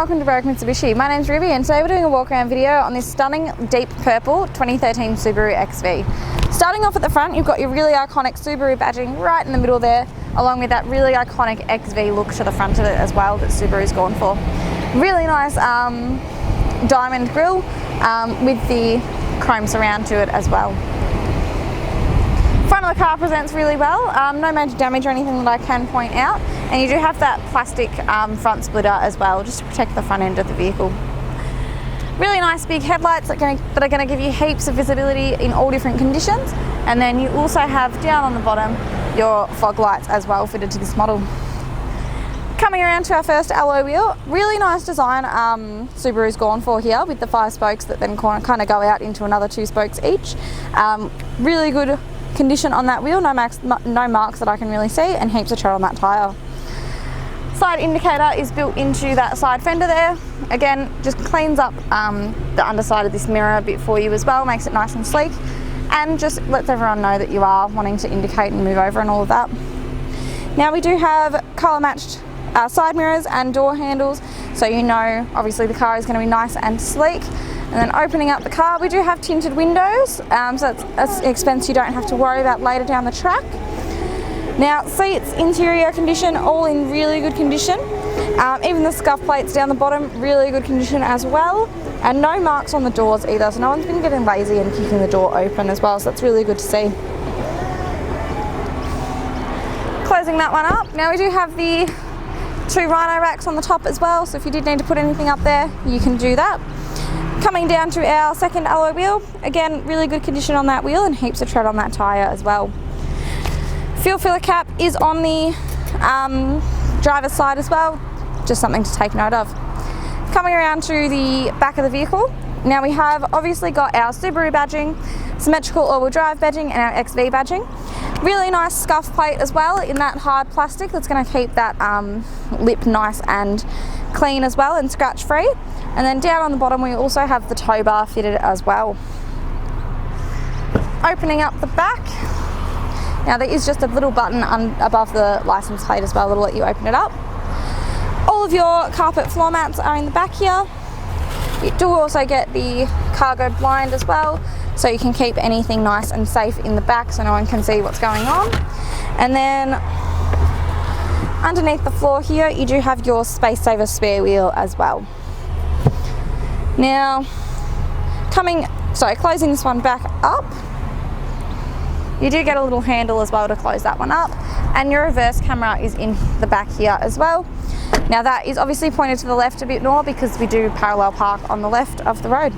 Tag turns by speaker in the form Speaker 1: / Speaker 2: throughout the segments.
Speaker 1: welcome to Wagon Mitsubishi. My name's Ruby and today we're doing a walk around video on this stunning deep purple 2013 Subaru XV. Starting off at the front, you've got your really iconic Subaru badging right in the middle there, along with that really iconic XV look to the front of it as well that Subaru's gone for. Really nice diamond grille with the chrome surround to it as well. Front of the car presents really well, no major damage or anything that I can point out, and you do have that plastic front splitter as well just to protect the front end of the vehicle. Really nice big headlights that are going to give you heaps of visibility in all different conditions, and then you also have down on the bottom your fog lights as well fitted to this model. Coming around to our first alloy wheel, really nice design Subaru's gone for here with the 5 spokes that then kind of go out into another 2 spokes each. Really good condition on that wheel, no marks that I can really see, and heaps of tread on that tyre. Side indicator is built into that side fender there. Again, just cleans up the underside of this mirror a bit for you as well, makes it nice and sleek, and just lets everyone know that you are wanting to indicate and move over and all of that. Now we do have colour matched side mirrors and door handles, so you know obviously the car is going to be nice and sleek. And then opening up the car, we do have tinted windows, so that's an expense you don't have to worry about later down the track. Now, seats, interior condition, all in really good condition. Even the scuff plates down the bottom, really good condition as well. And no marks on the doors either, so no one's been getting lazy and kicking the door open as well, so that's really good to see. Closing that one up, now we do have the 2 rhino racks on the top as well, so if you did need to put anything up there, you can do that. Coming down to our second alloy wheel, again, really good condition on that wheel and heaps of tread on that tyre as well. Fuel filler cap is on the driver's side as well, just something to take note of. Coming around to the back of the vehicle, now we have obviously got our Subaru badging, symmetrical all-wheel drive badging and our XV badging. Really nice scuff plate as well in that hard plastic that's going to keep that lip nice and clean as well and scratch free. And then down on the bottom we also have the tow bar fitted as well. Opening up the back, now there is just a little button above the license plate as well that'll let you open it up. All of your carpet floor mats are in the back here. You do also get the cargo blind as well, so you can keep anything nice and safe in the back so no one can see what's going on. And then underneath the floor here you do have your space saver spare wheel as well. Now, closing this one back up, you do get a little handle as well to close that one up, and your reverse camera is in the back here as well. Now that is obviously pointed to the left a bit more because we do parallel park on the left of the road.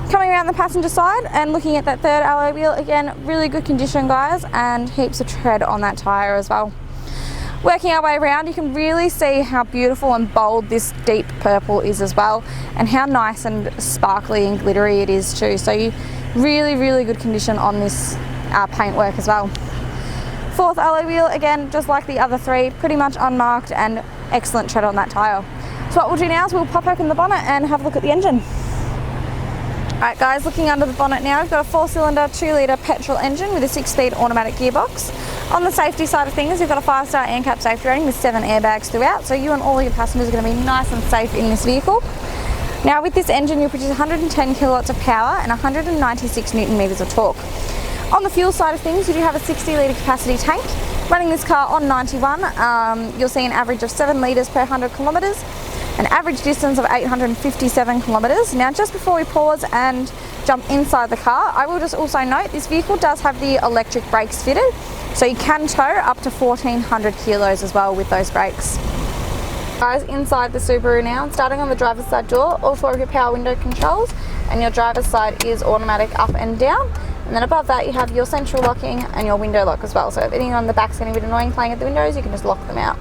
Speaker 1: Coming around the passenger side and looking at that third alloy wheel, again, really good condition guys, and heaps of tread on that tyre as well. Working our way around, you can really see how beautiful and bold this deep purple is as well, and how nice and sparkly and glittery it is too. So really good condition on this paintwork as well. Fourth alloy wheel, again, just like the other 3, pretty much unmarked and excellent tread on that tyre. So what we'll do now is we'll pop open the bonnet and have a look at the engine. Alright guys, looking under the bonnet now, we've got a 4-cylinder 2-litre petrol engine with a 6-speed automatic gearbox. On the safety side of things, we've got a 5-star ANCAP Safety Rating with 7 airbags throughout, so you and all of your passengers are going to be nice and safe in this vehicle. Now with this engine you'll produce 110 kilowatts of power and 196 newton meters of torque. On the fuel side of things, you do have a 60-litre capacity tank. Running this car on 91, you'll see an average of 7 litres per 100 kilometres, an average distance of 857 kilometres. Now just before we pause and jump inside the car, I will just also note this vehicle does have the electric brakes fitted, so you can tow up to 1400 kilos as well with those brakes. Guys, inside the Subaru now, starting on the driver's side door, all 4 of your power window controls, and your driver's side is automatic up and down. And then above that you have your central locking and your window lock as well, so if anyone on the back's getting a bit annoying playing at the windows, you can just lock them out.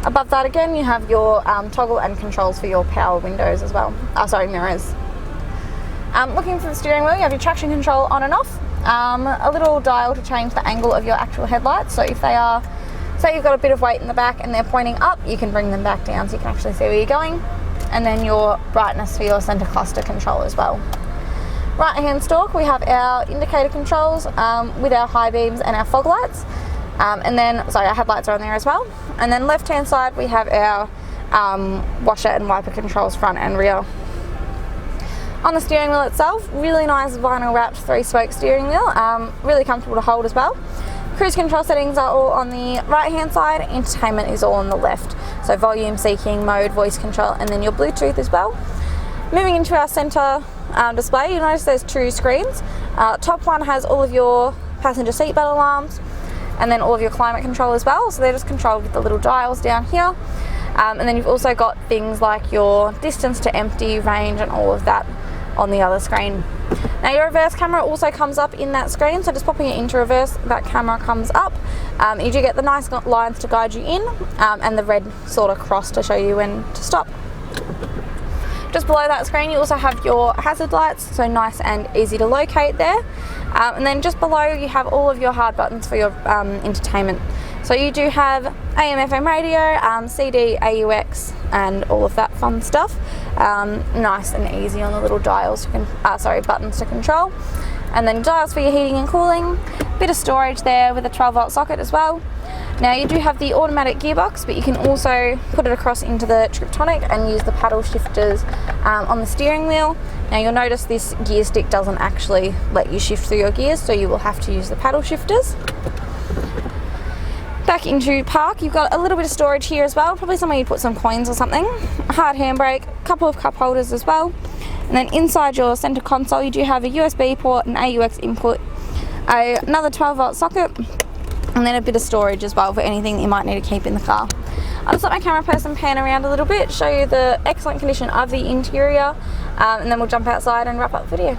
Speaker 1: Above that again you have your toggle and controls for your power windows as well, mirrors. Looking for the steering wheel, you have your traction control on and off, a little dial to change the angle of your actual headlights, so if they are, say you've got a bit of weight in the back and they're pointing up, you can bring them back down so you can actually see where you're going. And then your brightness for your centre cluster control as well. Right hand stalk, we have our indicator controls with our high beams and our fog lights. Our headlights are on there as well. And then left hand side we have our washer and wiper controls front and rear. On the steering wheel itself, really nice vinyl wrapped 3-spoke steering wheel, really comfortable to hold as well. Cruise control settings are all on the right hand side, entertainment is all on the left. So volume, seeking, mode, voice control, and then your Bluetooth as well. Moving into our centre display, you'll notice there's 2 screens. Top one has all of your passenger seatbelt alarms, and then all of your climate control as well. So they're just controlled with the little dials down here. And then you've also got things like your distance to empty, range, and all of that on the other screen. Now your reverse camera also comes up in that screen, so just popping it into reverse, that camera comes up. You do get the nice lines to guide you in, and the red sort of cross to show you when to stop. Just below that screen you also have your hazard lights, so nice and easy to locate there. And then just below you have all of your hard buttons for your entertainment. So you do have AM, FM radio, CD, AUX, and all of that fun stuff. Nice and easy on the little dials, buttons to control. And then dials for your heating and cooling. Bit of storage there with a 12-volt socket as well. Now you do have the automatic gearbox, but you can also put it across into the Triptonic and use the paddle shifters on the steering wheel. Now you'll notice this gear stick doesn't actually let you shift through your gears, so you will have to use the paddle shifters. Back into park, you've got a little bit of storage here as well, probably somewhere you'd put some coins or something. A hard handbrake, a couple of cup holders as well. And then inside your centre console you do have a USB port, an AUX input, another 12-volt socket, and then a bit of storage as well for anything that you might need to keep in the car. I'll just let my camera person pan around a little bit, show you the excellent condition of the interior, and then we'll jump outside and wrap up the video.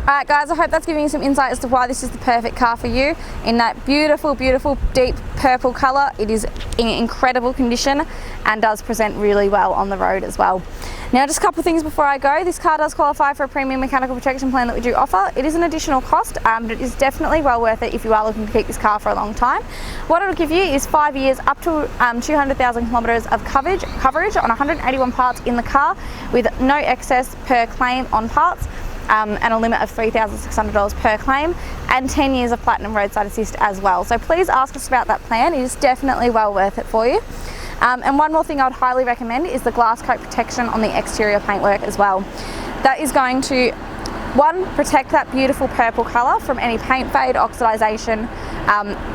Speaker 1: Alright guys, I hope that's giving you some insight as to why this is the perfect car for you in that beautiful, beautiful deep purple colour. It is in incredible condition and does present really well on the road as well. Now just a couple of things before I go. This car does qualify for a premium mechanical protection plan that we do offer. It is an additional cost, but it is definitely well worth it if you are looking to keep this car for a long time. What it'll give you is 5 years up to 200,000 kilometres of coverage on 181 parts in the car with no excess per claim on parts. And a limit of $3,600 per claim, and 10 years of platinum roadside assist as well. So please ask us about that plan. It is definitely well worth it for you. And one more thing I would highly recommend is the glass coat protection on the exterior paintwork as well. That is going to, one, protect that beautiful purple colour from any paint fade, oxidisation,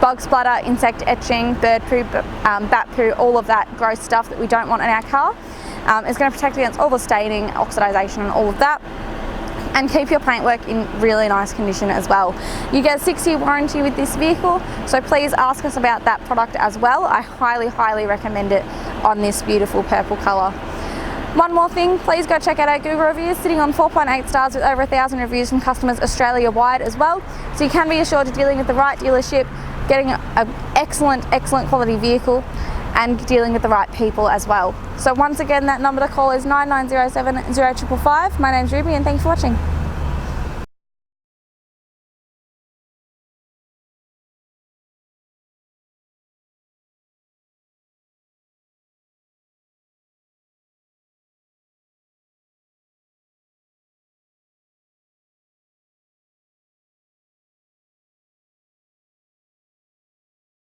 Speaker 1: bug splatter, insect etching, bird poo, bat poo, all of that gross stuff that we don't want in our car. It's going to protect against all the staining, oxidisation and all of that, and keep your paintwork in really nice condition as well. You get a 6-year warranty with this vehicle, so please ask us about that product as well. I highly, highly recommend it on this beautiful purple colour. One more thing, please go check out our Google reviews, sitting on 4.8 stars with over 1,000 reviews from customers Australia-wide as well. So you can be assured you're dealing with the right dealership, getting an excellent, excellent quality vehicle, and dealing with the right people as well. So once again, that number to call is 9907 0555. My name's Ruby and thanks for watching.